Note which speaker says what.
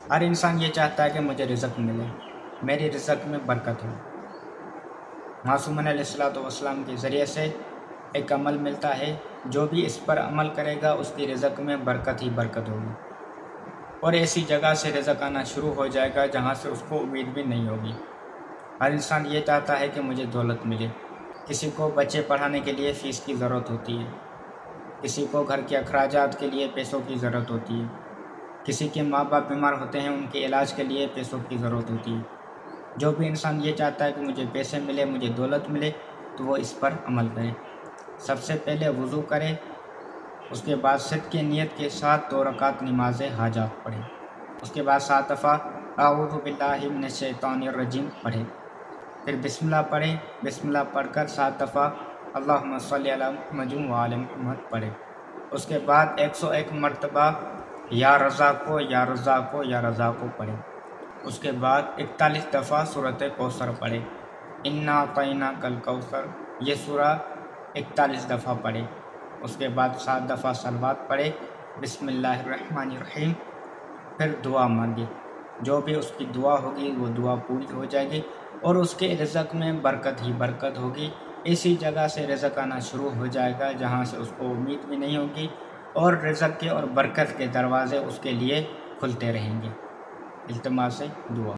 Speaker 1: ہر انسان یہ چاہتا ہے کہ مجھے رزق ملے، میری رزق میں برکت ہو۔ معصومن علیہ السلام کے ذریعے سے ایک عمل ملتا ہے، جو بھی اس پر عمل کرے گا اس کی رزق میں برکت ہی برکت ہوگی، اور ایسی جگہ سے رزق آنا شروع ہو جائے گا جہاں سے اس کو امید بھی نہیں ہوگی۔ ہر انسان یہ چاہتا ہے کہ مجھے دولت ملے۔ کسی کو بچے پڑھانے کے لیے فیس کی ضرورت ہوتی ہے، کسی کو گھر کے اخراجات کے لیے پیسوں کی ضرورت ہوتی ہے، کسی کے ماں باپ بیمار ہوتے ہیں ان کے علاج کے لیے پیسوں کی ضرورت ہوتی ہے۔ جو بھی انسان یہ چاہتا ہے کہ مجھے پیسے ملے، مجھے دولت ملے، تو وہ اس پر عمل کرے۔ سب سے پہلے وضو کرے، اس کے بعد صدقے نیت کے ساتھ 2 رکعت نماز حاجات پڑھے، اس کے بعد 7 دفعہ اعوذ باللہ من الشیطان الرجیم پڑھے، پھر بسم اللہ پڑھے، بسم اللہ پڑھ کر 7 دفعہ اللہم صلی علی محمد وعلی محمد پڑھے، اس کے بعد 101 مرتبہ یا رزاقو یا رزاقو یا رزاقو پڑھے، اس کے بعد 41 دفعہ سورۃ کوثر پڑھے، انا اعطیناک الکوثر، یہ سورہ 41 دفعہ پڑھے، اس کے بعد 7 دفعہ صلوات پڑھے، بسم اللہ الرحمن الرحیم، پھر دعا مانگے۔ جو بھی اس کی دعا ہوگی وہ دعا پوری ہو جائے گی، اور اس کے رزق میں برکت ہی برکت ہوگی۔ اسی جگہ سے رزق آنا شروع ہو جائے گا جہاں سے اس کو امید بھی نہیں ہوگی، اور رزق کے اور برکت کے دروازے اس کے لیے کھلتے رہیں گے۔ التماس دعا۔